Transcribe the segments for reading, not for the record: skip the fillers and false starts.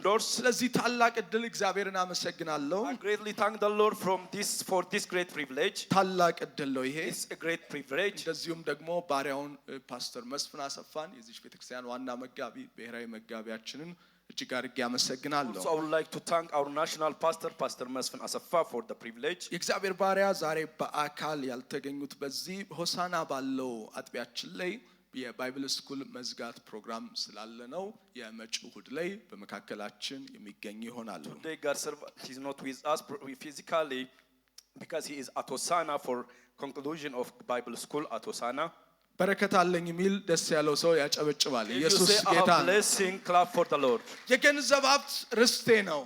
doors. ስለዚህ ታላቅ እድል እግዚአብሔርን አመሰግናለሁ። I greatly thank the Lord for this great privilege. ታላቅ እድል ነው ይሄ። It's a great privilege. እንደዚሁም ደግሞ ባሪያውን ፓስተር መስፍን አሰፋን የዚህ ቤተክርስቲያን ዋና መጋቢ ብሔራዊ መጋቢያችንን እጅግ አድርጌ አመሰግናለሁ። So I would like to thank our national pastor, Pastor Mesfin Asafa, for the privilege. የእግዚአብሔር ባሪያ ዛሬ በአካል ያልተገኙት በዚህ ሆሳና ባለው አጥቢያችን ላይ የባይብል ስኩል መዝጋት ፕሮግራም ስላለ ነው። የመጪው እሁድ ላይ በመካከላችን የሚገኝ ይሆናል። Today God servant is not with us physically because he is at Hosanna for conclusion of Bible school at Hosanna. በረከት አለኝ የሚል ደስ ያለው ሰው ያጨበጭባል። ኢየሱስ ጌታ ነው። Blessing clap for the Lord. የገንዘብ ሀብት ርስቴ ነው።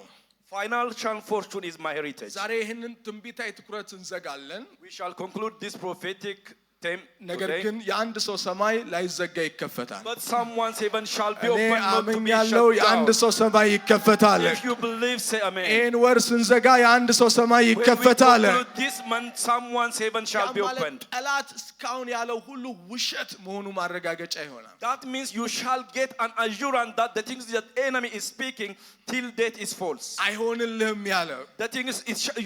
Financial fortune is my heritage. ዛሬ ይህንን ትንቢታዊ ትኩረት እንዘጋለን። We shall conclude this prophetic theme ነገር today. ግን የአንድ ሰው ሰማይ ላይዘጋ ይከፈታል። But someone's heaven shall be እኔ open, not to be አምኛለሁ shut የአንድ down. ሰው ሰማይ ይከፈታል። If you believe, say amen. ይህን ወር ስንዘጋ የአንድ ሰው ሰማይ When we ይከፈታል። conclude this month, someone's heaven shall be opened. ጠላት እስካሁን ያለው ሁሉ ውሸት መሆኑ ማረጋገጫ ይሆናል። That means you shall get an assurance that the things that enemy is speaking till date is false. አይሆንልህም ያለ The things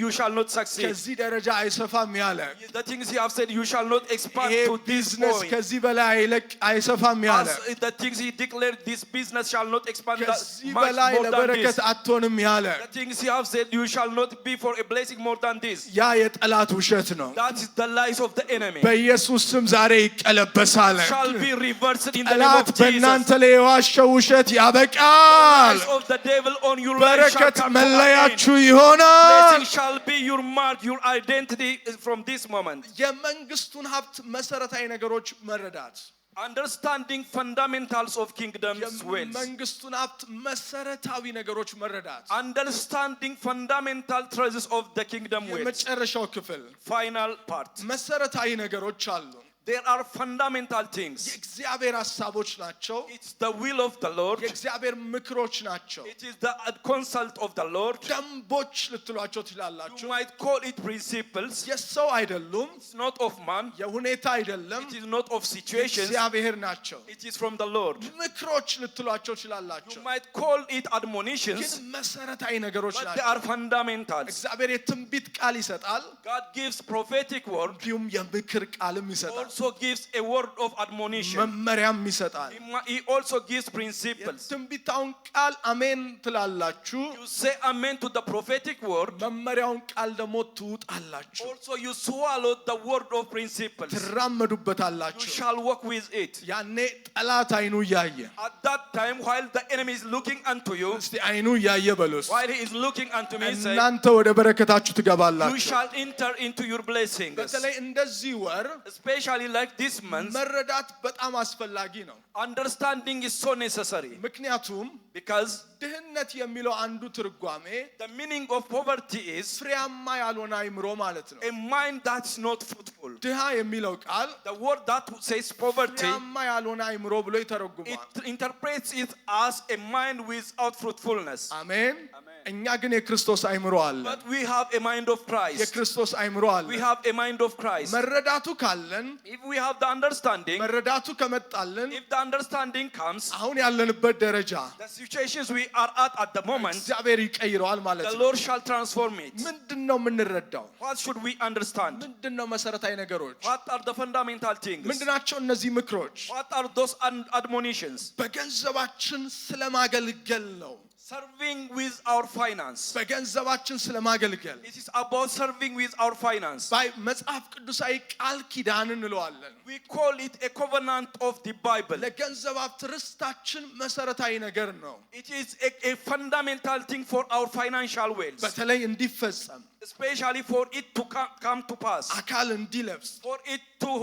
you shall not succeed. ከዚህ ደረጃ አይሰፋም ያለ The things he have said you shall not expand ይሄ to this ቢዝነስ point. ከዚህ በላይ አይሰፋም ያለ As the things he declared, this business shall not expand that ከዚህ much በላይ more than ለበረከት this. አትሆንም ያለ The things he have said, you shall not be for a blessing more than this. ያ የጠላት ውሸት ነው። That is the lies of the enemy. በኢየሱስ ስም ዛሬ ይቀለበሳል። Shall be reversed in the name ጠላት of Jesus. በእናንተ ላይ የዋሸው ውሸት ያበቃል። The lies of the devil on your life shall በረከት come to an end. መለያችሁ ይሆናል። Blessing shall be your mark, your identity from this moment. የመንግስቱን ሀብት መሰረታዊ ነገሮች መረዳት Understanding fundamentals of kingdom's wealth. የመንግስቱን ሀብት መሰረታዊ ነገሮች መረዳት Understanding fundamental truths of the kingdom wealth. የመጨረሻው ክፍል Final part. መሰረታዊ ነገሮች አሉ። There are fundamental things. የእግዚአብሔር ሐሳቦች ናቸው። It's the will of the Lord. የእግዚአብሔር ምክሮች ናቸው። It is the consult of the Lord. ደንቦች ልትሏቸው You ትችላላችሁ። might call it principles. የሰው አይደሉም፣ It's not of man. የሁኔታ አይደለም፣ It is not of situations. እግዚአብሔር ናቸው። It is from the Lord. ምክሮች ልትሏቸው You ትችላላችሁ፣ might call it ግን admonitions, መሰረታዊ ነገሮች but they ናቸው። are fundamentals. እግዚአብሔር የትንቢት ቃል ይሰጣል፣ God gives prophetic word, እንዲሁም የምክር ቃልም ይሰጣል፣ also gives a word of admonition. መመሪያም ይሰጣል። He also gives principles. የትንቢታውን ቃል አሜን ትላላችሁ፣ You say amen to the prophetic word. መመሪያውን ቃል ደግሞ ትውጣላችሁ፣ Also you swallow the word of principles. You ትራመዱበታላችሁ። shall walk with it. ያኔ ጠላት አይኑ እያየ At that time, while the enemy is looking unto you, እስቲ አይኑ እያየ በሉስ while he is looking unto me, say, እናንተ ወደ በረከታችሁ you ትገባላችሁ። shall enter into your blessings. በተለይ እንደዚህ ወር Especially like this month, መረዳት በጣም አስፈላጊ ነው። understanding is so necessary. ምክንያቱም Because ድህነት የሚለው አንዱ ትርጓሜ the meaning of poverty is ፍሬያማ ያልሆነ አይምሮ ማለት ነው። a mind that's not fruitful. ድሃ የሚለው ቃል The word that says poverty, ፍሬያማ ያልሆነ አይምሮ ብሎ ይተረጉማል። it interprets it as a mind without fruitfulness. አሜን። እኛ ግን የክርስቶስ አይምሮ አለ። But we have a mind of Christ. የክርስቶስ አይምሮ አለ። We have a mind of Christ. መረዳቱ ካለን If we have the understanding, መረዳቱ ከመጣልን if the understanding comes, አሁን ያለንበት ደረጃ the situations we are at the moment, እግዚአብሔር ይቀይረዋል ማለት the ነው። Lord shall transform it. ምንድነው የምንረዳው? What should we understand? ምንድነው መሰረታዊ ነገሮች? What are the fundamental things? ምንድናቸው እነዚህ ምክሮች? What are those admonitions? በገንዘባችን ስለማገልገል ነው። Serving with our finance. በገንዘባችን ስለማገልገል It is about serving with our finance. መጽሐፍ ቅዱሳዊ ቃል ኪዳን እንለዋለን። We call it a covenant of the Bible. ለገንዘብ ሀብት ርስታችን መሰረታዊ ነገር ነው። It is a fundamental thing for our financial wealth. በተለይ እንዲፈጸም Especially for it to come to pass. አካል እንዲለብስ For it to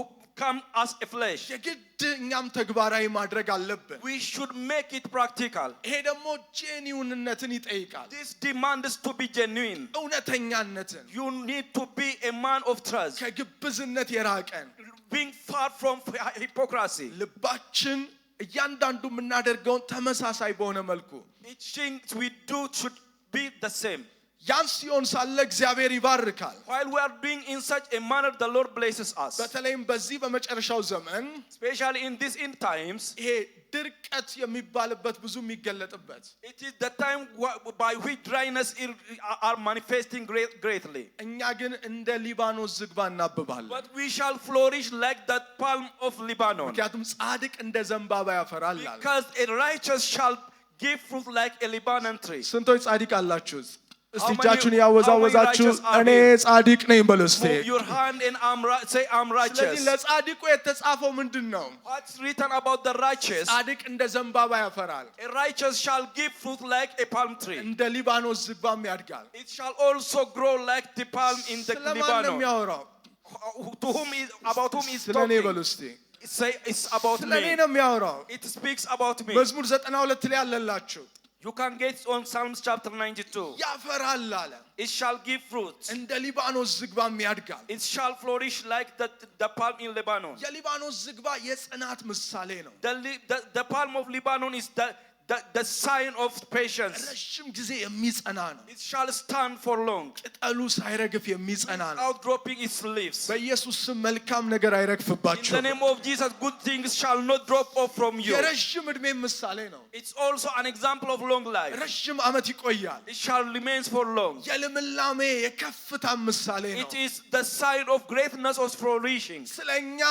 come as a flesh. የግድ እኛም ተግባራዊ ማድረግ አለብን። We should make it practical. ይሄ ደግሞ ጄኒውንነትን ይጠይቃል። This demands to be genuine. እውነተኛነትን፣ You need to be a man of trust. ከግብዝነት የራቀን Being far from hypocrisy. ልባችን እያንዳንዱ የምናደርገውን ተመሳሳይ በሆነ መልኩ Each thing we do should be the same. ያን ሲሆን ሳለ እግዚአብሔር ይባርካል። While we are doing in such a manner, the Lord blesses us. በተለይም በዚህ በመጨረሻው ዘመን Especially in these end times, ይሄ ድርቀት የሚባልበት ብዙ የሚገለጥበት It is the time by which dryness are manifesting greatly. እኛ ግን እንደ ሊባኖስ ዝግባ እናብባለን But we shall flourish like that palm of Lebanon. ምክንያቱም ጻድቅ እንደ ዘንባባ ያፈራል አለ Because a righteous shall give fruit like a Lebanon tree. ስንቶች ጻድቅ አላችሁ እስቲ How many- እጃችሁን ያወዛወዛችሁ how many righteous are እኔ there? ጻድቅ ነኝ በሉ እስቲ Move your hand and say I'm ስለዚህ righteous. ለጻድቁ የተጻፈው ምንድነው What's written about the righteous? ጻድቅ እንደ ዘንባባ ያፈራል A righteous shall give fruit like a palm tree. እንደ ሊባኖስ ዝግባም ያድጋል It shall also grow like the palm in the ስለማን ነው Lebanon. የሚያወራው To whom is about whom is ስለኔ በሉ talking? እስቲ Say it's about ስለኔ me. ነው የሚያወራው It speaks about me. መዝሙር 92 ላይ ያለላችሁ You can get on Psalms chapter 92. ያፈራል አለ It shall give fruit. እንደ ሊባኖስ ዝግባም ያድጋል It shall flourish like the palm in Lebanon. የሊባኖስ ዝግባ የጽናት ምሳሌ ነው The palm of Lebanon is the sign of patience. ረጅም ጊዜ የሚጸና ነው It shall stand for long ቅጠሉ ሳይረግፍ የሚጸና ነው without dropping its leaves. በኢየሱስ ስም መልካም ነገር In the አይረግፍባችሁም name of Jesus, good things shall not drop off from you. የረጅም ዕድሜ ምሳሌ ነው It's also an example of long life. ረጅም ዓመት ይቆያል It shall remain for long. የልምላሜ የከፍታ ምሳሌ ነው It is the sign of greatness of flourishing. ስለኛ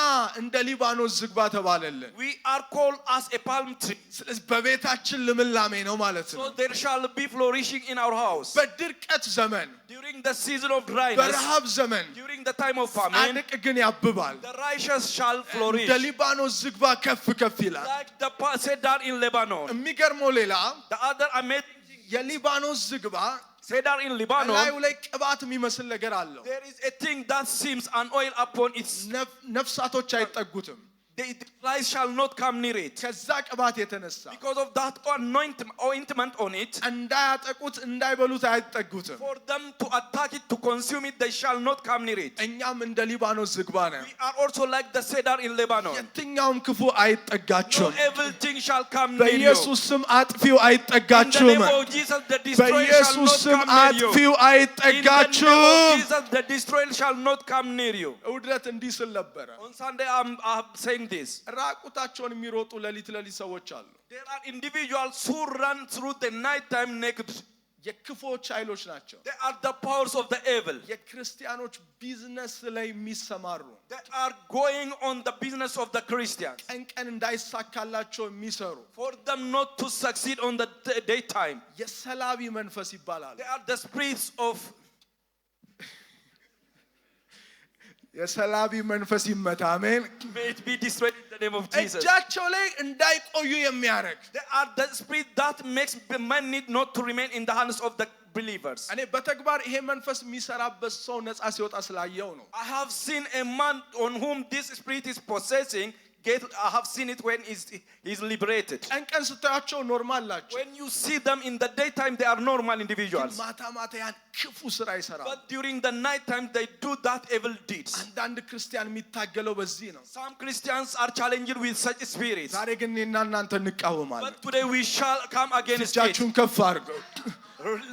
እንደ ሊባኖስ ዝግባ ተባለልን We are called as a palm tree. ስለዚህ በቤታችን ልምላሜ ነው ማለት ነው So there shall be flourishing in our house. በድርቀት ዘመን During the season of dryness, በረሃብ ዘመን during the time of famine, ጻድቅ ግን ያብባል the righteous shall flourish. እንደ ሊባኖስ ዝግባ ከፍ ከፍ ይላል Like the cedar in Lebanon. የሚገርመው ሌላ The other amazing thing, የሊባኖስ ዝግባ cedar in ላዩ Lebanon, ላይ ቅባት የሚመስል ነገር አለው there is a thing that seems an oil upon its. ነፍሳቶች አይጠጉትም The flies shall not come near it. ከዛ ቅባት የተነሳ Because of that ointment on it, እንዳያጠቁት እንዳይበሉት አይጠጉትም for them to attack it, to consume it, they shall not come near it. እኛም እንደ ሊባኖስ ዝግባ ነን We are also like the cedar in Lebanon. የትኛውም ክፉ No አይጠጋችሁም evil thing shall come near you. በኢየሱስ ስም አጥፊው In the አይጠጋችሁም name of Jesus, the destroyer shall በኢየሱስ not ስም come near you. አጥፊው In the name of አይጠጋችሁም Jesus, the destroyer shall not come near you. እውድለት እንዲህ ስል ነበረ On Sunday, I'm saying this. ራቁታቸውን የሚሮጡ ሌሊት ሰዎች አሉ There are individuals who run through the night time naked. የክፎች ኃይሎች ናቸው They are the powers of the evil. የክርስቲያኖች ቢዝነስ ላይ የሚሰማሩ They are going on the business of the Christians. ቀን እንዳይሳካላቸው የሚሰሩ For them not to succeed on the daytime. የሰላቢ መንፈስ ይባላል They are the spirits of. የሰላቢ መንፈስ ይመታ አሜን May it be destroyed in the name of Jesus. እጃቸው ላይ እንዳይቆዩ የሚያደርግ They are the spirit that makes men need not to remain in the hands of the believers. እኔ በተግባር ይሄ መንፈስ የሚሰራበት ሰው ነፃ ሲወጣ ስላየው ነው I have seen a man on whom this spirit is possessing. I have seen it when he's liberated. ቀን ስታያቸው ኖርማል ናቸው When you see them in the daytime, they are normal individuals. ማታ ማታ ያን ክፉ ስራ ይሰራል But during the nighttime, they do that evil deeds. አንዳንድ ክርስቲያን የሚታገለው በዚህ ነው Some Christians are challenged with such spirits. ዛሬ ግን እኔና እናንተ እንቃወማለን But today we shall come against it. እጃችሁን ከፍ አድርገው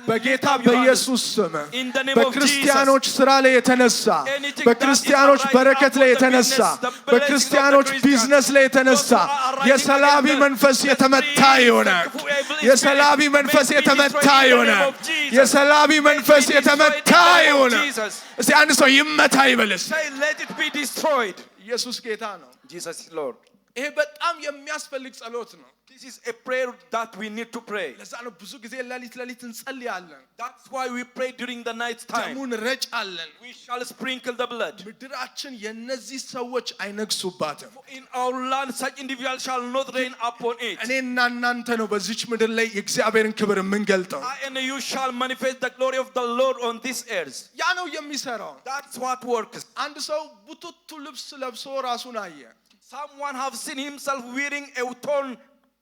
በጌታ Lift up your በኢየሱስ ስም In the name of በክርስቲያኖች ስራ ላይ የተነሳ Anything በክርስቲያኖች that is በረከት ላይ arising የተነሳ upon the business, the በክርስቲያኖች blessings of the ቢዝነስ ላይ የተነሳ Those who are arising የሰላቢ against መንፈስ the የተመታ spirits, ይሆነ the evil spirits, የሰላቢ መንፈስ may be የተመታ destroyed in the ይሆነ name of Jesus. የሰላቢ መንፈስ May be የተመታ destroyed in the name of ይሆነ Jesus. እስቲ አንድ ሰው ይመታ ይበልስ Say, let it be destroyed. ኢየሱስ ጌታ ነው Jesus is Lord. ይሄ በጣም የሚያስፈልግ ጸሎት ነው This is a prayer that we need to pray. ለዛ ነው ብዙ ጊዜ ሌሊት እንጸልያለን That's why we pray during the night time. ደሙን ረጫለን We shall sprinkle the blood. ምድራችን የነዚህ ሰዎች አይነግሱባትም In our land, such individuals shall not reign upon it. እኔና እናንተ ነው በዚች ምድር ላይ የእግዚአብሔርን ክብር የምንገልጠው I and you shall manifest the glory of the Lord on this earth. ያ ነው የሚሰራው That's what works. አንድ ሰው ቡቱቱ ልብስ ለብሶ ራሱን አየ Someone have seen himself wearing a torn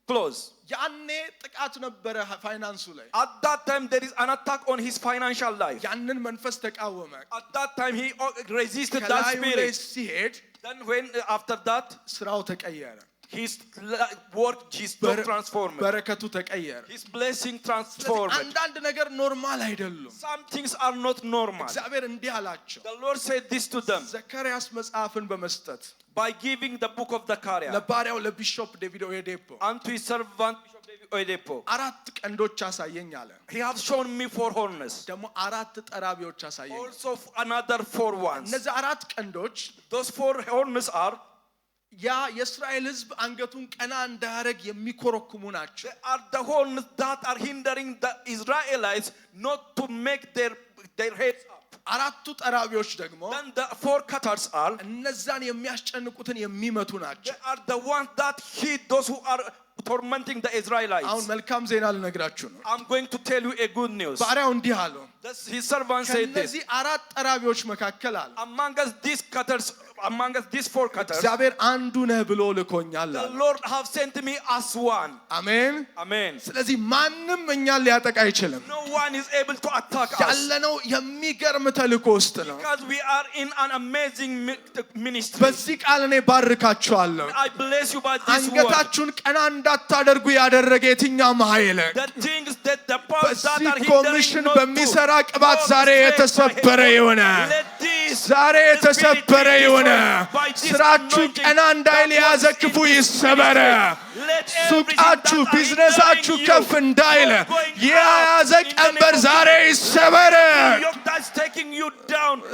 clothes. ያኔ ጥቃት ነበረ ፋይናንሱ ላይ At that time, there is an attack on his financial life. ያንን መንፈስ ተቃወመ At that time, he resisted that ከላዩ ላይ spirit. ሲሄድ Then when after that, ስራው ተቀየረ His work is not transformed. በረከቱ ተቀየረ። His blessing transformed. አንዳንድ ነገር ኖርማል አይደሉም። Some things are not normal. እግዚአብሔር እንዲህ አላቸው። The Lord said this to them ዘካርያስ መጽሐፍን በመስጠት by giving the book of Zechariah ለባሪያው ለቢሾፕ ዴቪድ ኦየዴፖ unto his servant Bishop David Oyedepo. አራት ቀንዶች አሳየኝ አለ። He has shown me 4 horns. ደግሞ አራት ጠራቢዎች አሳየኝ። Also another 4 ones. እነዚህ አራት ቀንዶች Those 4 horns are ያ የእስራኤል ሕዝብ አንገቱን ቀና እንዳያረግ የሚኮረኩሙ ናቸው። they are the horns that are hindering the Israelites not to make their heads up. አራቱ ጠራቢዎች ደግሞ Then the 4 cutters are እነዛን የሚያስጨንቁትን የሚመቱ ናቸው። they are the ones that hit those who are tormenting the Israelites. አሁን መልካም ዜና ልነግራችሁ ነው። I'm going to tell you a good news. ባሪያው እንዲህ አለው። His servant said this. ከነዚህ አራት ጠራቢዎች መካከል አለ Among us these 4 cutters, እግዚአብሔር አንዱ ነህ ብሎ ልኮኛል the አለ። Lord have sent me as one. አሜን። Amen. ስለዚህ ማንም እኛን ሊያጠቃ አይችልም። No one is able to attack us ያለነው የሚገርም ተልእኮ ውስጥ ነው። because we are in an amazing ministry. በዚህ ቃል እኔ ባርካችኋለሁ። I bless you by this word. አንገታችሁን ቀና እንዳታደርጉ ያደረገ የትኛውም ኃይል The things that the powers that በዚህ are ኮሚሽን hindering not በሚሰራ to ቅባት ዛሬ የተሰበረ ይሆነ። let this ዛሬ የተሰበረ ይሆነ። ስራችሁ ቀና እንዳይል የያዘ ክፉ ይሰበረ። ሱቃችሁ ቢዝነሳችሁ ከፍ እንዳይል የያዘ ቀንበር ዛሬ ይሰበረ።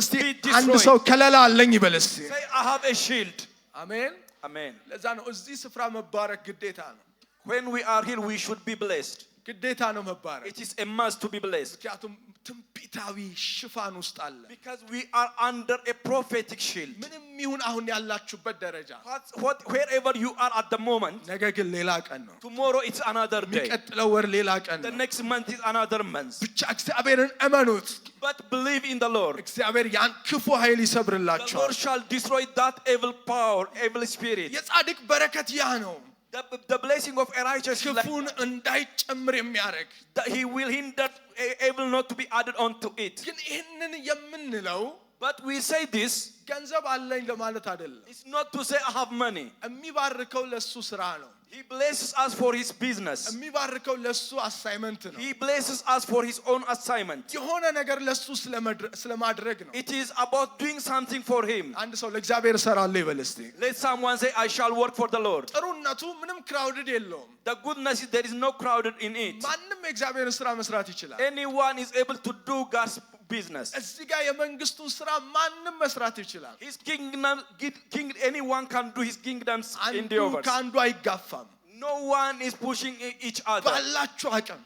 እስቲ አንድ ሰው ከለላ አለኝ ይበል እስቲ። Say, I have a shield. አሜን። Amen. ለዛ ነው እዚህ ስፍራ መባረክ ግዴታ ነው። When we are here, we should be blessed. ግዴታ ነው መባረክ። It is a must to be blessed. ምክንያቱም ትንቢታዊ ሽፋን ውስጥ አለ። Because we are under a prophetic shield. ምንም ይሁን አሁን ያላችሁበት ደረጃ Wherever you are at the moment, ነገ ግን ሌላ ቀን ነው። tomorrow it's another day. የሚቀጥለው ወር ሌላ ቀን The ነው። next month is another month. ብቻ እግዚአብሔርን እመኑት። But believe in the Lord. እግዚአብሔር ያን ክፉ ኃይል The ይሰብርላችኋል። Lord shall destroy that evil power, evil spirit. የጻድቅ በረከት ያ ነው። The blessing of a righteous life, ክፉን እንዳይጨምር የሚያደርግ that he will hinder evil not to be added onto it. ግን ይህንን የምንለው But we say this, ገንዘብ አለኝ ለማለት አይደለም። it's not to say I have money. የሚባርከው ለሱ ስራ ነው። He blesses us for his business. የሚባርከው ለሱ አሳይመንት ነው። He blesses us for his own assignment. የሆነ ነገር ለሱ ስለማድረግ ነው። It is about doing something for him. አንድ ሰው ለእግዚአብሔር እሰራለሁ ይበል እስቲ። Let someone say, I shall work for the Lord. ጥሩነቱ ምንም ክራውድድ የለውም። The goodness is there is no crowded in it. ማንም የእግዚአብሔር ስራ መስራት ይችላል። Anyone is able to do God's business. እዚህ ጋር የመንግስቱን ስራ ማንም መስራት ይችላል። His kingdom, anyone can do his kingdom's አንዱ endeavors. ከአንዱ አይጋፋም። No one is pushing each other. ባላችሁ አቅም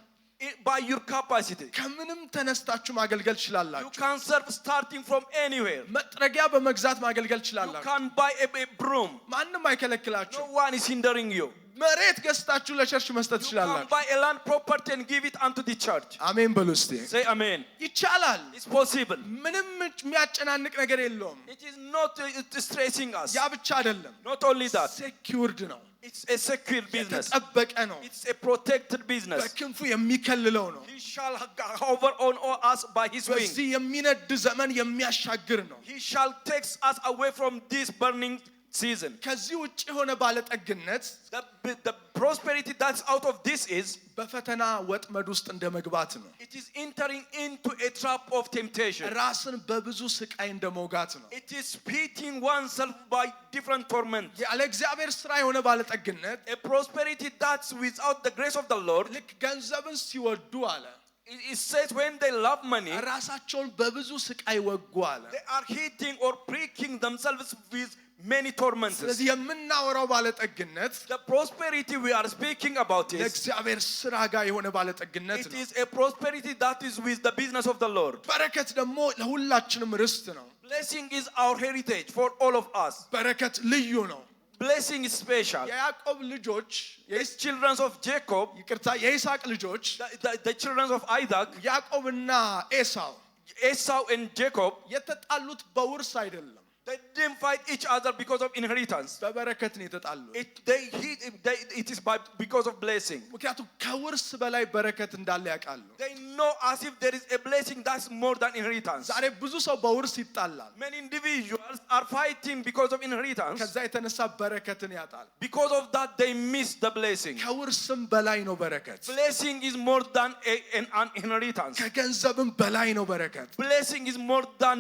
By your capacity, ከምንም ተነስታችሁ ማገልገል you ትችላላችሁ። can serve starting from anywhere. መጥረጊያ በመግዛት ማገልገል You ትችላላችሁ። can buy a broom. ማንም አይከለክላችሁ። No one is hindering you. መሬት ገዝታችሁ ለቸርች መስጠት You can ትችላላችሁ። buy a land property and give it unto the church. አሜን በሉ እስቲ። Say amen. ይቻላል። It's possible. ምንም የሚያጨናንቅ ነገር የለውም። It is not stressing us. ያ ብቻ አይደለም። Not only that, ሴኪውርድ ነው። it's a secure business. የተጠበቀ ነው። It's a protected business. በክንፉ የሚከልለው ነው። He shall hover on us by his wing. በዚህ የሚነድ ዘመን የሚያሻግር ነው። He shall take us away from this burning season. ከዚህ ውጭ የሆነ ባለጠግነት The prosperity that's out of this is, በፈተና ወጥመድ ውስጥ እንደ መግባት ነው። it is entering into a trap of temptation. ራስን በብዙ ስቃይ እንደ መውጋት ነው። It is beating oneself by different torment. ያለ እግዚአብሔር ስራ የሆነ ባለጠግነት A prosperity that's without the grace of the Lord, ልክ ገንዘብን ሲወዱ አለ it says when they love money, ራሳቸውን በብዙ ስቃይ ወጉ አለ። they are hitting or pricking themselves with many torments. ስለዚህ የምናወራው ባለጠግነት The prosperity we are speaking about is, ለእግዚአብሔር ስራ ጋር የሆነ ባለጠግነት it ነው። is a prosperity that is with the business of the Lord. በረከት ደግሞ ለሁላችንም ርስት ነው። Blessing is our heritage for all of us. በረከት ልዩ ነው። Blessing is special. የያዕቆብ ልጆች The children of Jacob, ይቅርታ የይስሐቅ ልጆች the children of Isaac, ያዕቆብና ኤሳው Esau and Jacob, የተጣሉት በውርስ አይደለም። they didn't fight each other because of inheritance. በበረከት ነው የተጣሉት። It is because of blessing. ምክንያቱም ከውርስ በላይ በረከት እንዳለ ያውቃሉ። They know as if there is a blessing that's more than inheritance. ዛሬ ብዙ ሰው በውርስ ይጣላል። Many individuals Girls are fighting because of inheritance. ከዛ የተነሳ በረከትን ያጣል። Because of that, they miss the blessing. ከውርስም በላይ ነው በረከት። Blessing is more than an inheritance. ከገንዘብም በላይ ነው በረከት። Blessing is more than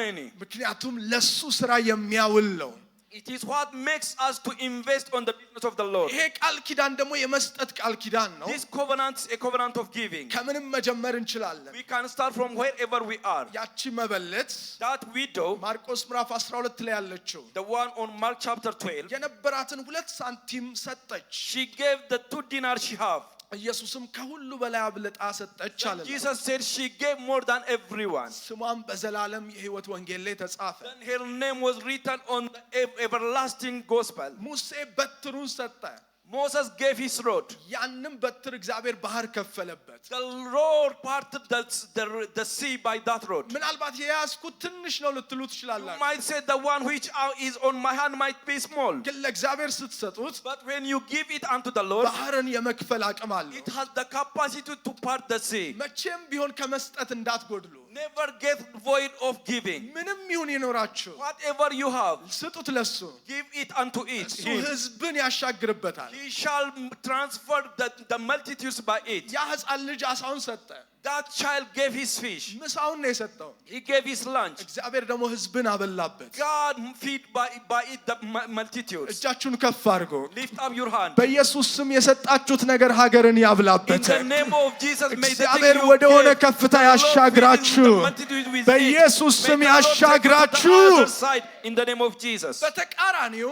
money. ምክንያቱም ለሱ ስራ የሚያውል ነው። It is what makes us to invest on the business of the Lord. ይሄ ቃል ኪዳን ደግሞ የመስጠት ቃል ኪዳን ነው። This covenant is a covenant of giving. ከምንም መጀመር እንችላለን። We can start from wherever we are. ያቺ መበለት That widow, ማርቆስ ምዕራፍ 12 ላይ ያለችው the one on Mark chapter 12, የነበራትን 2 ሳንቲም ሰጠች። she gave the 2 dinars she have. ኢየሱስም ከሁሉ በላይ አብልጣ ሰጠች አለ። Jesus said she gave more than everyone. ስሟም በዘላለም የሕይወት ወንጌል ላይ ተጻፈ። Then her name was written on the everlasting gospel. ሙሴ በትሩን ሰጠ። Moses gave his rod. ያንም በትር እግዚአብሔር ባህር ከፈለበት። The Lord parted the sea by that rod. ምናልባት የያዝኩት ትንሽ ነው ልትሉ You ትችላላችሁ። might say the one which is on my hand might be small. ግን ለእግዚአብሔር ስትሰጡት But when you give it unto the Lord, ባህርን የመክፈል አቅም አለው። it has the capacity to part the sea. መቼም ቢሆን ከመስጠት እንዳትጎድሉ። Never get void of giving. ምንም ይሁን ይኖራችሁ Whatever you have, ስጡት ለሱ። give it unto it. እሱ ሕዝብን ያሻግርበታል። He shall transfer the multitudes by it. ያ ሕፃን ልጅ አሳውን ሰጠ። That child gave his fish. ምሳውን ነው የሰጠው። He gave his lunch. እግዚአብሔር ደግሞ ሕዝብን አበላበት። God feed by it the multitudes. እጃችሁን ከፍ አድርጎ Lift up your hand. በኢየሱስ ስም የሰጣችሁት ነገር ሀገርን In ያብላበት። the name of Jesus, may the እግዚአብሔር thing you ወደ ሆነ gave, ከፍታ the Lord fill ያሻግራችሁ። the multitude with it. በኢየሱስ May ስም the Lord take you to ያሻግራችሁ። the other side in the name of Jesus. በተቃራኒው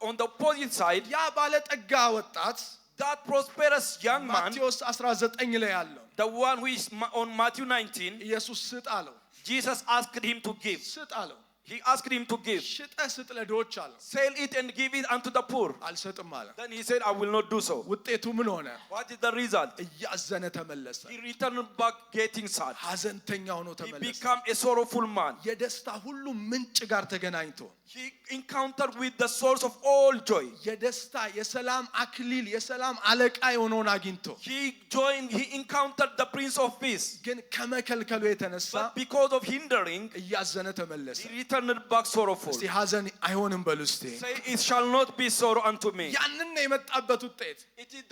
On the opposite side, ያ ባለጠጋ ወጣት that prosperous young man, ማቴዎስ 19 ላይ ያለው the one who is on Matthew 19, ኢየሱስ ስጥ አለው። Jesus asked him to give. ስጥ አለው። He asked him to give. ሽጠ ስጥ ለድሆች አለው። Sell it and give it unto the poor. አልሰጥም አለ። Then he said, I will not do so. ውጤቱ ምን ሆነ? What is the result? እያዘነ ተመለሰ። He returned back getting sad. ሐዘንተኛ ሆኖ He ተመለሰ። became a sorrowful man. የደስታ ሁሉ ምንጭ ጋር ተገናኝቶ He encountered with the source of all joy. የደስታ የሰላም አክሊል የሰላም አለቃ የሆነውን አግኝቶ He encountered the Prince of Peace. ግን ከመከልከሉ የተነሳ But because of hindering, እያዘነ ተመለሰ። he returned back sorrowful. እስቲ ሐዘን አይሆንም በሉ እስቲ። Say, it shall not be sorrow unto me. ያንን ነው የመጣበት ውጤት። It is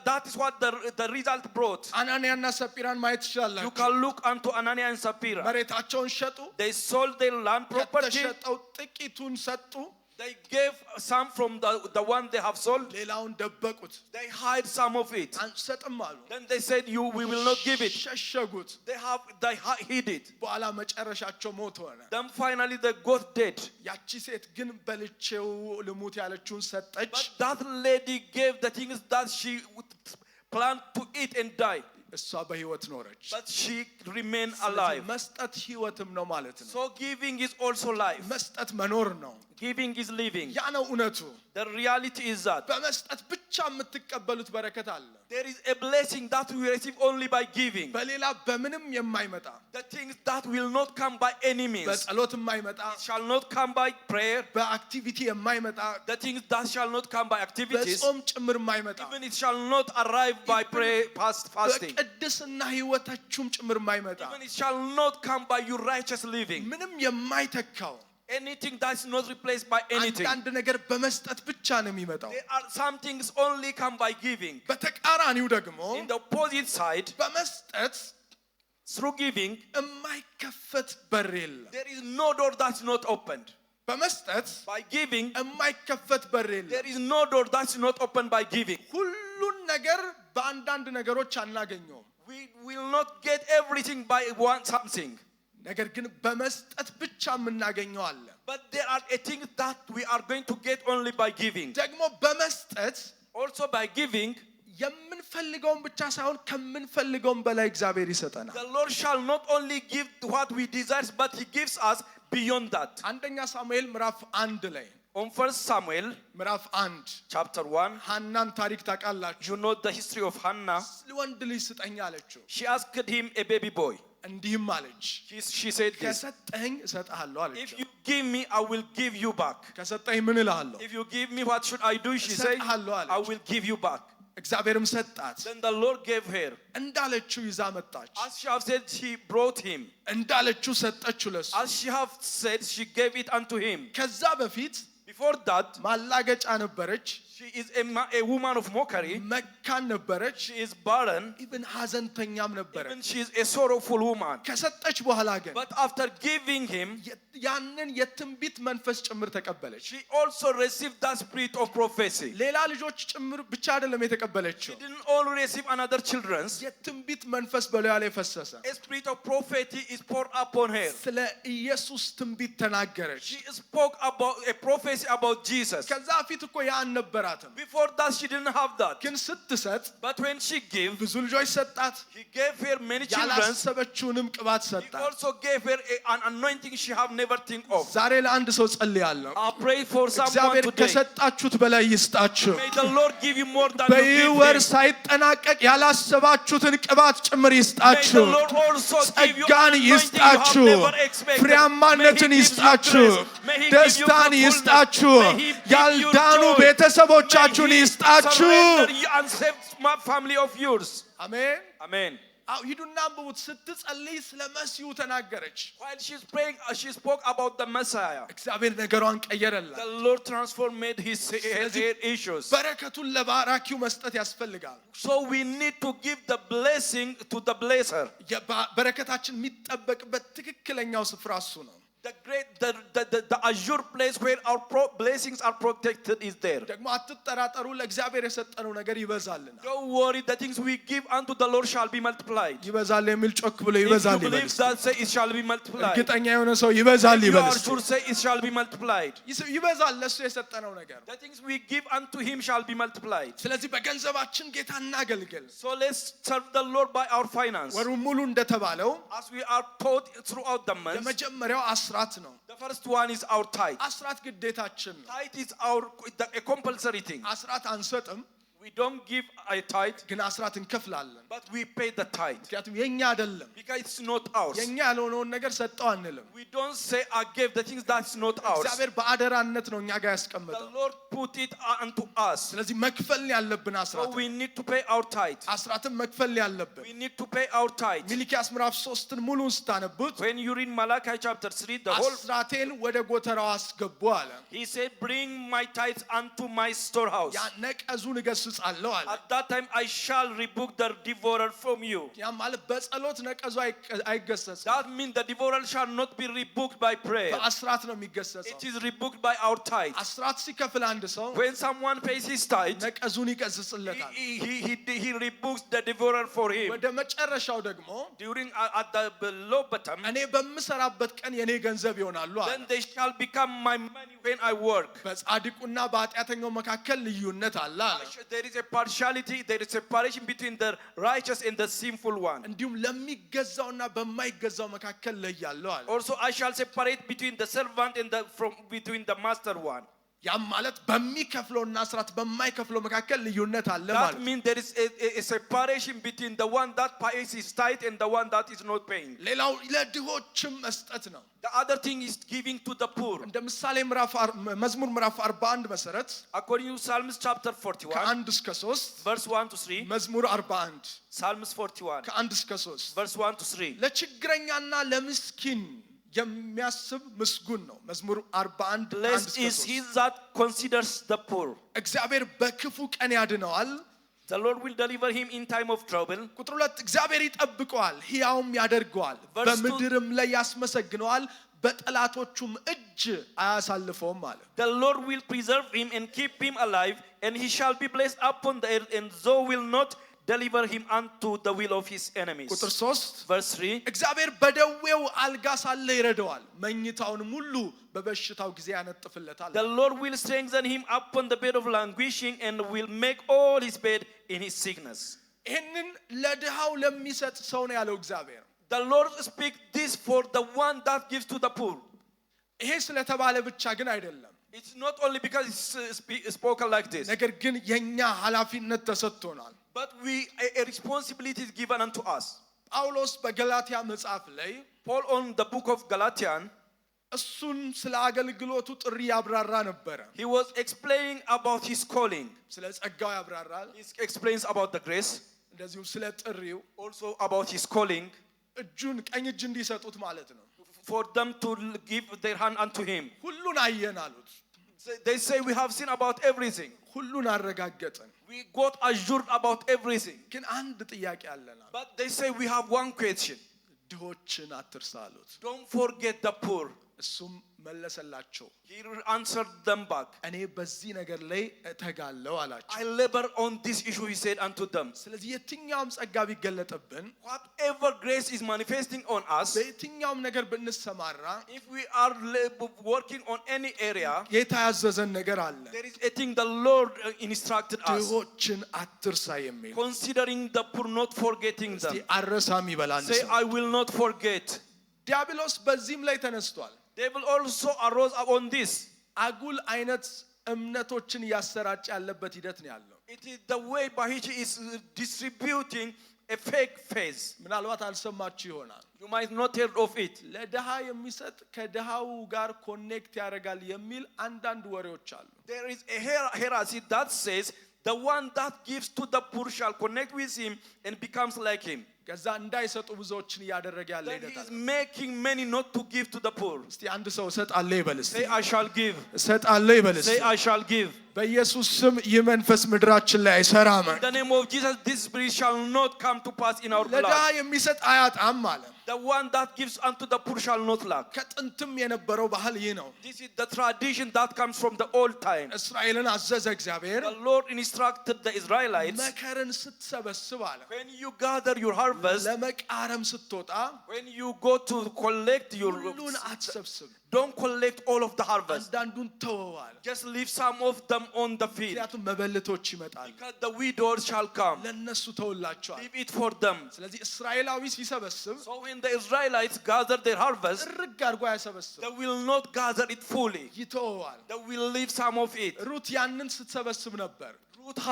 that is what the result brought. አናንያና ሰጲራን ማየት You ትችላላችሁ። can look unto Ananias and Sapphira. መሬታቸውን ሸጡ። They sold their land property. ከተሸጠው ጥቂቱን ሰጡ። They gave some from the one they have sold. ሌላውን ደበቁት። They hide some of it. አንሰጥም አሉ። Then they said, we will not give it. ሸሸጉት። They hid it. በኋላ መጨረሻቸው ሞት ሆነ። Then finally they got dead. ያቺ ሴት ግን በልቼው ልሙት ያለችውን ሰጠች። But that lady gave the things that she would plan to eat and die. እሷ በህይወት ኖረች። But she remained alive. መስጠት ህይወትም ነው ማለት ነው። So giving is also life. መስጠት መኖር ነው። Giving is living. ያ ነው እውነቱ። The reality is that በመስጠት ብቻ የምትቀበሉት በረከት አለ። there is a blessing that we receive only by giving. በሌላ በምንም የማይመጣ The things that will not come by any means. በጸሎት የማይመጣ It shall not come by prayer. በአክቲቪቲ የማይመጣ The things that shall not come by activities. በጾም ጭምር የማይመጣ Even it shall not arrive by prayer, fasting. በቅድስና ህይወታችሁም ጭምር የማይመጣ Even it shall not come by your righteous living. ምንም የማይተካው Anything that is not replaced by anything. አንዳንድ ነገር በመስጠት ብቻ ነው የሚመጣው። There are some things only come by giving. በተቃራኒው ደግሞ In the opposite side, በመስጠት through giving, የማይከፈት በር የለም። there is no door that's not opened. በመስጠት By giving, የማይከፈት በር የለም። there is no door that's not opened by giving. ሁሉን ነገር በአንዳንድ ነገሮች አናገኘውም። We will not get everything by something. ነገር ግን በመስጠት ብቻ የምናገኘው አለ። But there are things that we are going to get only by giving. ደግሞ በመስጠት Also by giving, የምንፈልገውን ብቻ ሳይሆን ከምንፈልገውም በላይ እግዚአብሔር ይሰጠናል። the Lord shall not only give what we desire, but He gives us beyond that. አንደኛ ሳሙኤል ምዕራፍ 1 ላይ On 1 Samuel ምዕራፍ 1 chapter 1, ሐናን ታሪክ ታውቃላችሁ። you know the history of Hannah. ወንድ ልጅ ስጠኝ አለችው። She asked him a baby boy. እንዲህም አለች፣ She said this, ከሰጠኝ እሰጥሃለሁ if አለችው። you give me, I will give you back. ከሰጠኝ ምን እልሃለሁ? If you give me, what should I do? She said, እሰጥሃለሁ አለች። I will give you back. እግዚአብሔርም ሰጣት Then the Lord gave her. እንዳለችው ይዛ መጣች As she have said, she brought him. እንዳለችው ሰጠችው ለሱ As she have said, she gave it unto him. ከዛ በፊት Before that, ማላገጫ ነበረች she is a woman of mockery. መካን ነበረች She is barren. ኢቭን ሐዘንተኛም ነበረች Even she is a sorrowful woman. ከሰጠች በኋላ ግን But after giving him, ያንን የትንቢት መንፈስ ጭምር ተቀበለች she also received that spirit of prophecy. ሌላ ልጆች ጭምር ብቻ አይደለም She የተቀበለችው didn't only receive another children's. የትንቢት መንፈስ በላዩ ላይ ፈሰሰ A spirit of prophecy is poured upon her. ስለ ኢየሱስ ትንቢት ተናገረች She spoke about a prophecy about Jesus. ከዛ ፊት እኮ ያን ነበራትም Before that, she didn't have that. ግን ስትሰጥ But when she gave, ብዙ ልጆች ሰጣት he gave her many children. ያላሰበችውንም ቅባት He ሰጣት also gave her an anointing she have never think of. ዛሬ ለአንድ ሰው ጸልያለሁ I pray for someone እግዚአብሔር today. ከሰጣችሁት በላይ ይስጣችሁ May the Lord give you more than you በይወር give him. ሳይጠናቀቅ ያላሰባችሁትን ቅባት ጭምር May the ይስጣችሁ Lord also give you ጸጋን an anointing you have ይስጣችሁ never expected. ፍሬያማነትን May he give you ይስጣችሁ grace. May he give you ደስታን fruitfulness. ይስጣችሁ May he give you ያልዳኑ joy. ቤተሰቦቻችሁን May he ይስጣችሁ surrender you unsaved family of yours. አሜን Amen. አው ሂዱና አንብቡት ስትጸልይ ስለ መሲሁ ተናገረች While she's praying, she spoke about the Messiah. እግዚአብሔር ነገሯን ቀየረላት The Lord transformed her issues. በረከቱን ለባራኪው መስጠት ያስፈልጋል So we need to give the blessing to the blesser. በረከታችን የሚጠበቅበት ትክክለኛው ስፍራ እሱ ነው The azure place where our blessings are protected is there. ደግሞ አትጠራጠሩ ለእግዚአብሔር የሰጠነው ነገር ይበዛልና Don't worry, the things we give unto the Lord shall be multiplied. ይበዛል የሚል ጮክ ብሎ If ይበዛል you believe ይበል that, say it shall be multiplied. እርግጠኛ የሆነ ሰው ይበዛል If you ይበል are sure, say it shall be multiplied. ይበዛል ለሱ የሰጠነው ነገር The things we give unto him shall be multiplied. ስለዚህ በገንዘባችን ጌታ እናገልግል So let's serve the Lord by our finance. ወሩ ሙሉ እንደተባለው As we are taught throughout the month, የመጀመሪያው አስራት ነው the first one is our tithe. አስራት ግዴታችን ነው Tithe is a compulsory thing. አስራት አንሰጥም We don't give a tithe, ግን አስራት እንከፍላለን but we pay the tithe. ምክንያቱም የኛ አይደለም Because it's not ours. የኛ ያልሆነውን ነገር ሰጠው አንልም We don't say I gave the things that's not ours. እግዚአብሔር በአደራነት ነው እኛ ጋር The ያስቀመጠው Lord put it unto us. ስለዚህ መክፈል ያለብን So አስራት we need to pay our tithe. አስራትን መክፈል ያለብን We need to pay our tithe. ሚልኪያስ ምዕራፍ 3ን ሙሉን ስታነቡት When you read Malachi chapter 3, the whole አስራቴን ወደ ጎተራው አስገቡ አለ he said, bring my tithes unto my storehouse. ያ ነቀዙን እገስጻለሁ አለ At that time I shall rebuke the devourer from you. ያ ማለት በጸሎት ነቀዙ አይገሰጽም That means the devourer shall not be rebuked by prayer. በአስራት ነው የሚገሰጸው It is rebuked by our tithe. አስራት ሲከፍል አንድ ሰው When someone pays his tithe, ነቀዙን ይገስጽለታል he rebukes the devourer for him. ወደ መጨረሻው ደግሞ During at the below bottom, እኔ በምሰራበት ቀን የኔ ገንዘብ ይሆናሉ አለ then they shall become my money when I work. በጻድቁና በኃጢአተኛው መካከል ልዩነት አለ አለ There is a partiality, there is separation between the righteous and the sinful one. እንዲሁም ለሚገዛውና በማይገዛው መካከል ለያለሁ አለ Also I shall separate between the servant and between the master one. ያም ማለት በሚከፍለውና አስራት በማይከፍለው መካከል ልዩነት አለ That ማለት means there is a separation between the one that pays his tithe and the one that is not paying. ሌላው ለድሆችም መስጠት ነው The other thing is giving to the poor. እንደ ምሳሌ መዝሙር ምዕራፍ 41 መሰረት According to Psalms chapter 41, ከ1 እስከ 3 verse 1 to 3, መዝሙር 41 Psalms 41, ከ1 እስከ 3 verse 1 to 3. ለችግረኛና ለምስኪን የሚያስብ ምስጉን ነው መዝሙር 41 Blessed is he that considers the poor. እግዚአብሔር በክፉ ቀን ያድነዋል The Lord will deliver him in time of trouble. ቁጥር 2 እግዚአብሔር ይጠብቀዋል ሕያውም ያደርገዋል በምድርም ላይ ያስመሰግነዋል በጠላቶቹም እጅ አያሳልፈውም አለ The Lord will preserve him and keep him alive, and he shall be blessed upon the earth, and so will not deliver him unto the will of his enemies. ቁጥር 3 Verse 3. እግዚአብሔር በደዌው አልጋ ሳለ ይረዳዋል መኝታውንም ሁሉ በበሽታው ጊዜ ያነጥፍለታል The Lord will strengthen him upon the bed of languishing, and will make all his bed in his sickness. ይሄንን ለድሃው ለሚሰጥ ሰው ነው ያለው እግዚአብሔር The Lord speaks this for the one that gives to the poor. ይሄ ስለተባለ ብቻ ግን አይደለም It's not only because it's spoken like this, ነገር ግን የኛ ኃላፊነት ተሰጥቶናል but a responsibility is given unto us. ጳውሎስ በገላትያ መጽሐፍ ላይ Paul on the book of Galatians, እሱን ስለ አገልግሎቱ ጥሪ ያብራራ ነበር He was explaining about his calling. ስለ ጸጋው ያብራራል He explains about the grace, እንደዚሁም ስለ ጥሪው also about his calling, እጁን ቀኝ እጅ እንዲሰጡት ማለት ነው for them to give their hand unto him. ሁሉን አየን አሉት They say we have seen about everything. ሁሉን አረጋገጠን We got assured about everything. ግን አንድ ጥያቄ አለና But they say we have one question. ድሆችን አትርሳ አሉት Don't forget the poor. እሱም መለሰላቸው He answered them back. እኔ በዚህ ነገር ላይ እተጋለሁ አላቸው I labor on this issue, he said unto them. ስለዚህ የትኛውም ጸጋ ቢገለጥብን Whatever grace is manifesting on us, በየትኛውም ነገር ብንሰማራ if we are working on any area, ጌታ ያዘዘን ነገር አለ there is a thing the Lord instructed us. ድሆችን አትርሳ የሚል Considering the poor, not forgetting እስቲ them. አረሳም ይበላል Say, I will not forget. ዲያብሎስ በዚህም ላይ ተነስቷል Devil also arose up on this. አጉል አይነት እምነቶችን ያሰራጭ ያለበት ሂደት ነው ያለው It is the way by which he is distributing a fake faith. ምናልባት አልሰማችሁ ይሆናል You might not hear of it. ለድሃ የሚሰጥ ከድሃው ጋር ኮኔክት ያደርጋል የሚል አንዳንድ ወሬዎች አሉ There is a heresy that says the one that gives to the poor shall connect with him and becomes like him. ከዛ እንዳይሰጡ ብዙዎችን ያደረገ ያለ That he ሂደት is አለ making many not to give to the poor. እስቲ አንድ ሰው እሰጣለሁ ይበል እስቲ Say, I shall give. እሰጣለሁ ይበል እስቲ Say, I shall give. በኢየሱስ ስም ይህ መንፈስ ምድራችን ላይ አይሰራም In the name of Jesus, this spirit shall not come to pass in our ለድሃ blood. የሚሰጥ አያጣም አለ The one that gives unto the poor shall not lack. ከጥንትም የነበረው ባህል ይህ ነው This is the tradition that comes from the old time. እስራኤልን አዘዘ እግዚአብሔር The Lord instructed the Israelites, መከርን ስትሰበስብ አለ when you gather your harvest, ለመቃረም ስትወጣ when you go to collect your, ሁሉን አትሰብስብ don't collect all of the harvest. አንዳንዱን ተወዋል Just leave some of them on the field. ምክንያቱም መበለቶች ይመጣሉ Because the widows shall come. ለነሱ ተውላቸዋል Leave it for them. ስለዚህ እስራኤላዊ ሲሰበስብ So when the Israelites gather their harvest, ጥርግ አድርጎ አያሰበስብ they will not gather it fully. ይተወዋል They will leave some of it. ሩት ያንን ስትሰበስብ ነበር Ruth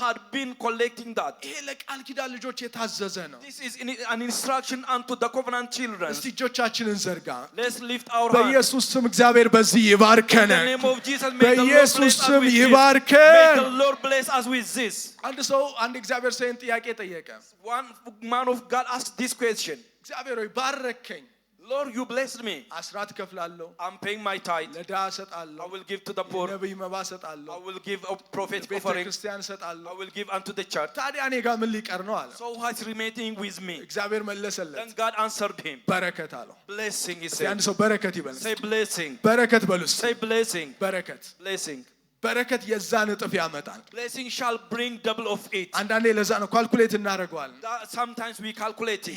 had been collecting that. ይሄ ለቃል ኪዳን ልጆች የታዘዘ ነው This is an instruction unto the covenant children. እስቲ እጆቻችንን ዘርጋ Let's lift our hands. በኢየሱስ ስም እግዚአብሔር በዚህ ይባርከን In the name of Jesus, may the Lord በኢየሱስ bless us ስም with this. ይባርከን May the Lord bless us with this. አንድ ሰው አንድ እግዚአብሔር ሰውን ጥያቄ ጠየቀ One man of God asked this question. እግዚአብሔር ሆይ ባረከኝ Lord, you blessed me. አስራት ከፍላለሁ I'm paying my tithe. ለድሃ I እሰጣለሁ will give to the poor. ነብይ መባ እሰጣለሁ I will give a prophetic ቤተ offering. ክርስቲያን I እሰጣለሁ will give unto the church. ታዲያ እኔ ጋር ምን ሊቀር ነው አለ So what's remaining with me? እግዚአብሔር መለሰለት Then God answered him. በረከት አለው Blessing, he እስቲ አንድ said. ሰው በረከት ይበል Say blessing. በረከት በሉ እስቲ Say blessing. በረከት Blessing. በረከት የዛን እጥፍ ያመጣል Blessing shall bring double of it. አንዳንዴ ለዛ ነው ካልኩሌት እናደርገዋለን Sometimes we calculate it.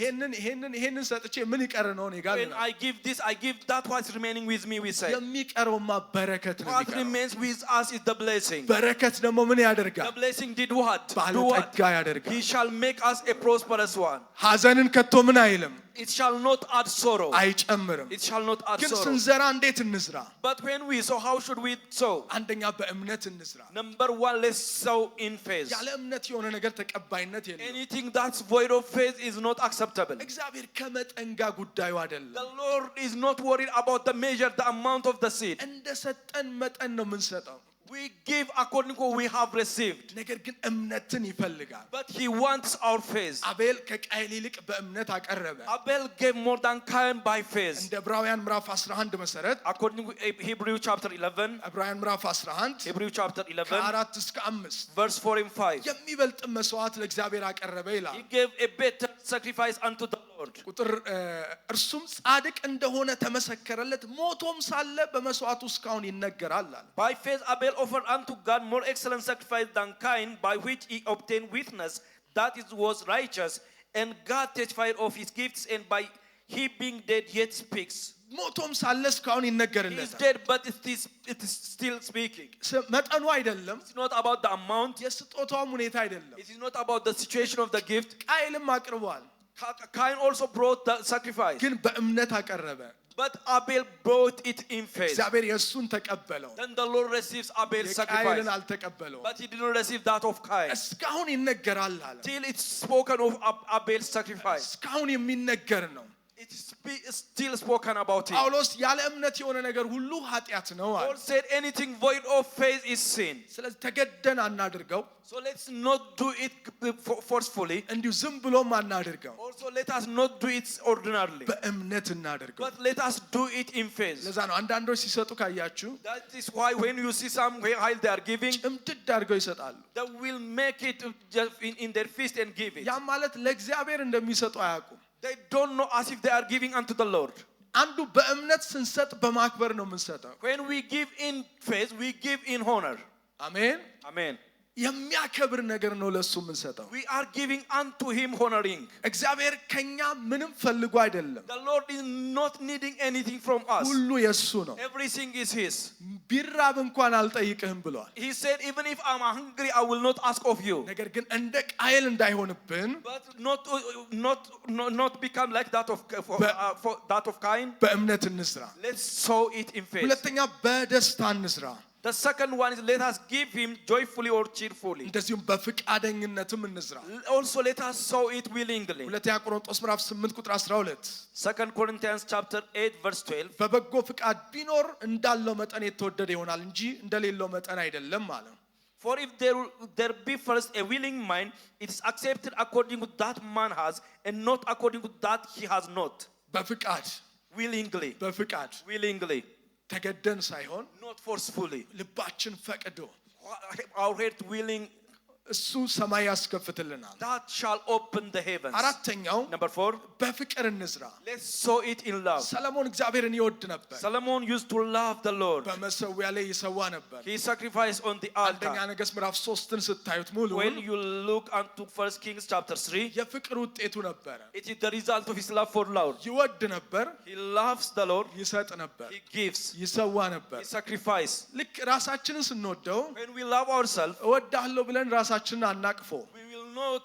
ይሄንን ሰጥቼ ምን ይቀር ነው እኔ ጋር When I give this, I give that. What's remaining with me, we say. የሚቀረውማ በረከት ነው What የሚቀረው remains with us is the blessing. በረከት ደግሞ ምን The ያደርጋል blessing did what? Do what? ባለጠጋ ያደርጋል He shall make us a prosperous one. ሐዘንን ከቶ ምን አይልም It shall not add sorrow. አይጨምርም It shall not add ግን sorrow. ስንዘራ እንዴት እንዝራ But when we sow, how should we sow? አንደኛ በእምነት እንዝራ Number one, let's sow in faith. ያለ እምነት የሆነ ነገር ተቀባይነት የለም Anything that's void of faith is not acceptable. እግዚአብሔር ከመጠን ጋር ጉዳዩ አይደለም The Lord is not worried about the measure, the amount of the seed. እንደሰጠን መጠን ነው የምንሰጠው We give according to what we have received. ነገር ግን እምነትን ይፈልጋል But he wants our faith. አቤል ከቃየል ይልቅ በእምነት አቀረበ Abel gave more than Cain by faith. እንደ ዕብራውያን ምዕራፍ 11 መሰረት According to Hebrew chapter 11, ዕብራውያን ምዕራፍ 11 Hebrew chapter 11, ከ4 እስከ 5 verse 4 and 5. የሚበልጥ መስዋዕት ለእግዚአብሔር አቀረበ ይላል He gave a better sacrifice unto the Lord. ቁጥር እርሱም ጻድቅ እንደሆነ ተመሰከረለት ሞቶም ሳለ በመስዋዕቱ እስካሁን ይነገራል አለ By faith Abel offered unto God more excellent sacrifice than Cain, by which he obtained witness that it was righteous, and God testified of his gifts, and by he being dead yet speaks. ሞቶም ሳለ እስካሁን He is ይነገርለታል dead, but it is still speaking. መጠኑ አይደለም It's not about the amount. የስጦታውም ሁኔታ አይደለም It is not about the situation of the gift. ቃየልም አቅርቧል Cain also brought the sacrifice, ግን በእምነት አቀረበ but Abel brought it in faith. እግዚአብሔር የእሱን ተቀበለው Then the Lord receives Abel's sacrifice, የቃየልን አልተቀበለውም but he didn't receive that of Cain. እስካሁን ይነገራል አለ Till it's spoken of Abel's sacrifice. እስካሁን የሚነገር ነው it is still spoken about it. ጳውሎስ ያለ እምነት የሆነ ነገር ሁሉ ኃጢአት ነው አለ። Paul said anything void of faith is sin. ስለዚህ ተገደን አናድርገው። So let's not do it forcefully. እንዲሁ ዝም ብሎም አናድርገው። Also let us not do it ordinarily. በእምነት እናድርገው። But let us do it in faith. ለዛ ነው አንዳንዶች ሲሰጡ ካያችሁ That is why when you see some while they are giving, ጭምድድ አድርገው ይሰጣሉ። they will make it just in their fist and give it. ያ ማለት ለእግዚአብሔር እንደሚሰጡ አያውቁም። They don't know as if they are giving unto the Lord. አንዱ በእምነት ስንሰጥ በማክበር ነው የምንሰጠው። When we give in faith, we give in honor. አሜን። Amen. የሚያከብር ነገር ነው ለሱ የምንሰጠው። We are giving unto him honoring. እግዚአብሔር ከኛ ምንም ፈልጎ አይደለም። The Lord is not needing anything from us. ሁሉ የሱ ነው። Everything is his. ቢራብ እንኳን አልጠይቅህም ብሏል። He said, even if I'm hungry, I will not ask of you. ነገር ግን እንደ ቃየል እንዳይሆንብን But not become like that of that of Cain. በእምነት እንስራ። Let's sow it in faith. ሁለተኛ በደስታ እንስራ። The second one is let us give him joyfully or cheerfully. እንደዚሁም በፍቃደኝነትም እንስራ። Also let us sow it willingly. ሁለተኛ ቆሮንቶስ ምዕራፍ 8 ቁጥር 12 2 Corinthians chapter 8 verse 12. በበጎ ፍቃድ ቢኖር እንዳለው መጠን የተወደደ ይሆናል እንጂ እንደሌለው መጠን አይደለም አለ። For if there be first a willing mind, it is accepted according to that man has, and not according to that he has not. በፍቃድ Willingly. በፍቃድ Willingly. ተገደን ሳይሆን Not forcefully. ልባችን ፈቅዶ Our heart willing, እሱ ሰማይ ያስከፍትልናል። that shall open the heavens. አራተኛው Number 4, በፍቅር እንስራ። let's sow it in love. ሰለሞን እግዚአብሔርን ይወድ ነበር። Solomon used to love the Lord. በመሰዊያ ላይ ይሰዋ ነበር። He sacrificed on the አንደኛ altar. ነገሥት ምዕራፍ 3ን ስታዩት ሙሉ When you look unto 1 Kings chapter 3, የፍቅር ውጤቱ ነበረ። it is the result of his love for Lord. ይወድ ነበር፣ He loves the Lord. ይሰጥ ነበር፣ He gives. ይሰዋ ነበር። He sacrifices. ልክ ራሳችንን ስንወደው When we love ourselves, እወዳለሁ ብለን ራሳችንን አናቅፎ we will not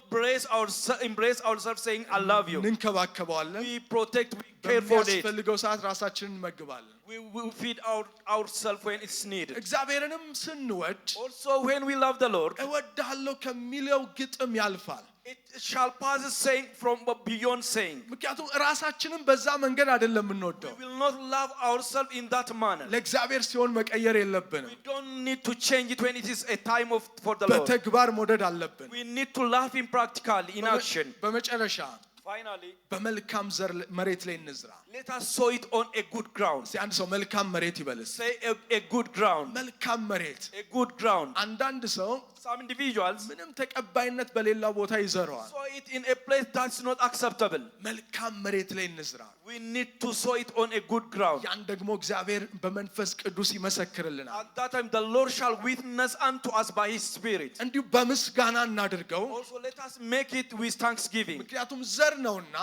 embrace ourselves saying, I love you. እንንከባከበዋለን። We protect, we care for it. በሚያስፈልገው ሰዓት ራሳችንን እንመግባለን። We will feed ourselves when it's needed. እግዚአብሔርንም ስንወድ Also, when we love the Lord, እወዳለሁ ከሚለው ግጥም ያልፋል። it shall pass a saying from beyond saying. ምክንያቱም ራሳችንን በዛ መንገድ አይደለም We የምንወደው። will not love ourselves in that manner. ለእግዚአብሔር ሲሆን መቀየር የለብንም። We don't need to change it when it is a time for the Lord. በተግባር መውደድ አለብን። We need to love him practically, in action. በመጨረሻ Finally, በመልካም ዘር መሬት ላይ እንዝራ። let us sow it on a good ground. እስቲ አንድ ሰው መልካም መሬት ይበልስ። Say a good ground. መልካም መሬት። A good ground. አንዳንድ ሰው Some individuals ምንም ተቀባይነት በሌላው ቦታ ይዘራዋል። sow it in a place that's not acceptable. መልካም መሬት ላይ እንዝራ። We need to sow it on a good ground. ያን ደግሞ እግዚአብሔር በመንፈስ ቅዱስ ይመሰክርልናል። At that time, the Lord shall witness unto us by his Spirit. እንዲሁ በምስጋና እናድርገው። Also, let us make it with thanksgiving. ምክንያቱም ዘር ነውና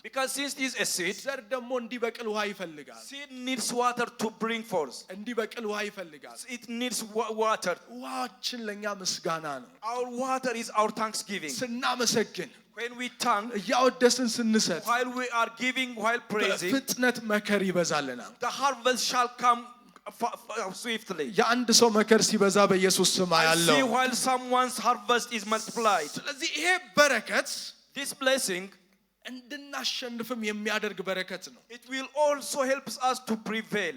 Because since it is a seed, ዘር ደግሞ እንዲበቅል ውሃ ይፈልጋል። seed needs water to bring forth. እንዲበቅል ውሃ ይፈልጋል። It needs water. ውሃችን ለኛ ምስጋና ነው። Our water is our thanksgiving. ስናመሰግን When we thank, እያወደስን ስንሰጥ while we are giving, while praising, በፍጥነት መከር ይበዛልናል። the harvest shall come swiftly. የአንድ ሰው መከር ሲበዛ በኢየሱስ ስም I ያለው see while someone's harvest is multiplied. ስለዚህ ይሄ በረከት This blessing, እንድናሸንፍም የሚያደርግ በረከት ነው። it will also help us to prevail.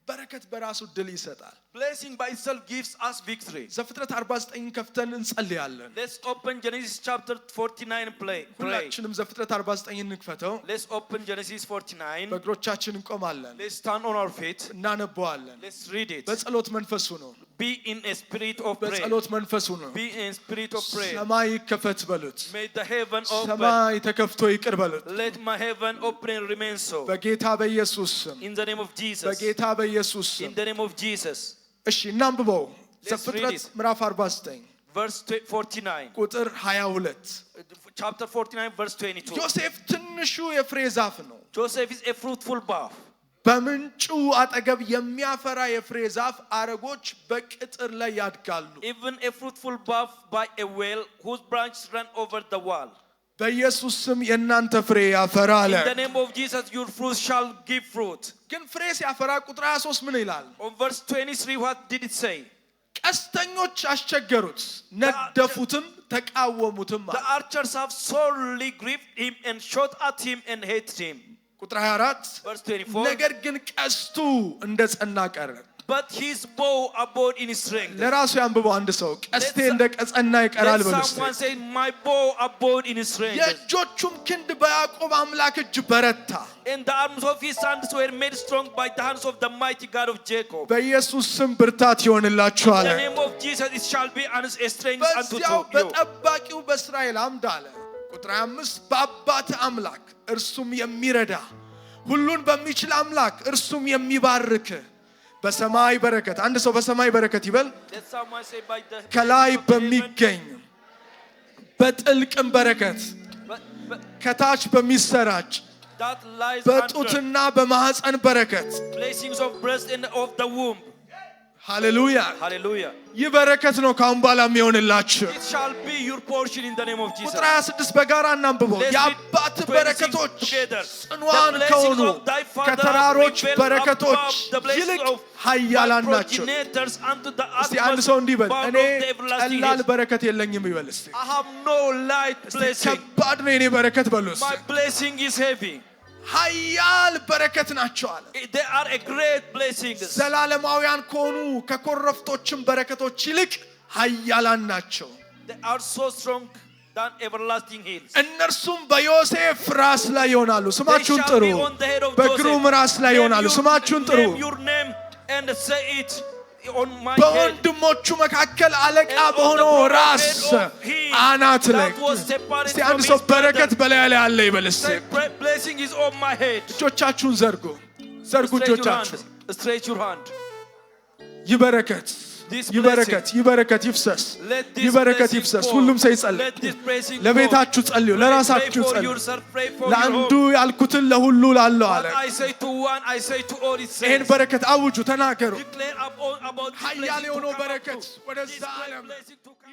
በረከት በራሱ ድል ይሰጣል። Blessing by itself gives us victory. ዘፍጥረት 49 ከፍተን እንጸልያለን። Let's open Genesis chapter 49 and pray. ሁላችንም ዘፍጥረት 49 እንክፈተው። Let's open Genesis 49. በእግሮቻችን እንቆማለን። Let's stand on our feet. እናነበዋለን። Let's read it. በጸሎት መንፈሱ ነው። Be in a spirit of prayer. በጸሎት መንፈሱ ነው። Be in a spirit of prayer. ሰማይ ይከፈት በሉት። May the heaven open. ሰማይ ተከፍቶ ይቅር በሉት። Let my heaven open and remain so. በጌታ በኢየሱስ ስም In the name of Jesus. በጌታ በኢየሱስ In ስም the name of Jesus. እሺ እናንብበው። Let's ዘፍጥረት read it. ምዕራፍ 49 Verse 49. ቁጥር 22 Chapter 49 verse 22. ዮሴፍ ትንሹ የፍሬ ዛፍ ነው። Joseph is a fruitful bough. በምንጩ አጠገብ የሚያፈራ የፍሬ ዛፍ አረጎች በቅጥር ላይ ያድጋሉ። Even a fruitful bough by a well whose branches run over the wall. በኢየሱስ ስም የእናንተ ፍሬ ያፈራል። In the name of Jesus, your fruit shall give fruit. ግን ፍሬ ሲያፈራ ቁጥር 23 ምን ይላል? On verse 23, what did it say? ቀስተኞች አስቸገሩት፣ ነደፉትም፣ ተቃወሙትም። The archers have sorely grieved him and shot at him and hated him. ቁጥር 24 verse 24. ነገር ግን ቀስቱ እንደ ጸና ቀረ But his bow abode in his strength. ለራሱ ያንብበው አንድ ሰው ቀስቴ እንደ ቀጸና ይቀራል Let በሉስ someone say my bow abode in his strength. የእጆቹም ክንድ በያዕቆብ አምላክ እጅ በረታ And the arms of his hands were made strong by the hands of the mighty God of Jacob. በኢየሱስ ስም ብርታት ይሆንላችሁ In አለ the name of Jesus it shall be a strength unto በዚያው you. በጠባቂው በእስራኤል አምድ አለ ቁጥር 5 በአባት አምላክ እርሱም የሚረዳ ሁሉን በሚችል አምላክ እርሱም የሚባርክ በሰማይ በረከት አንድ ሰው በሰማይ በረከት ይበል Let someone say by the ከላይ በሚገኝ በጥልቅም በረከት ከታች በሚሰራጭ that lies under በጡትና በማህፀን በረከት blessings of breast and of the womb. ሃሌሉያ Hallelujah. ይህ በረከት ነው ካሁን በኋላ የሚሆንላችሁ It shall be your portion in the name of Jesus. ቁጥር 26 በጋራ እናንብበው የአባት በረከቶች ጽኑዓን ከሆኑ ከተራሮች በረከቶች ይልቅ ኃያላን ናቸው እስቲ አንድ ሰው እንዲህ በል እኔ ቀላል በረከት የለኝም ይበል እስቲ I have no light blessing. ከባድ ነው የኔ በረከት በሉ እስቲ My blessing is heavy. ኃያል በረከት ናቸው አለ They are a great blessing. ዘላለማውያን ከሆኑ ከኮረፍቶችም በረከቶች ይልቅ ኃያላን ናቸው They are so strong than everlasting hills. እነርሱም በዮሴፍ ራስ ላይ ይሆናሉ They ስማችሁን shall ጥሩ be on the head of በግሩም Joseph. ራስ ላይ ይሆናሉ ስማችሁን ጥሩ Name your name and say it on my head. በወንድሞቹ መካከል አለቃ በሆነው ራስ አናት ላይ እስቲ አንድ ሰው በረከት በላይ ላይ አለ ይበል እስቲ Say, blessing is on my head. እጆቻችሁን ዘርጉ Stretch your እጆቻችሁን hand. Stretch your hand. ይበረከት This ይበረከት ይበረከት ይፍሰስ Let this ይበረከት blessing ይፍሰስ fall. ሁሉም ሰው ይጸልይ Let this blessing ለቤታችሁ ጸልዩ fall. ለራሳችሁ Pray for ጸልዩ yourself, pray for your ለአንዱ home. ያልኩትን ለሁሉ ላለው አለ What I say to one, I say to all. It ይሄን says. በረከት አውጁ ተናገሩ Declare about this ኃያል blessing to የሆነው come በረከት up to. ወደዛ This great ዓለም blessing to come.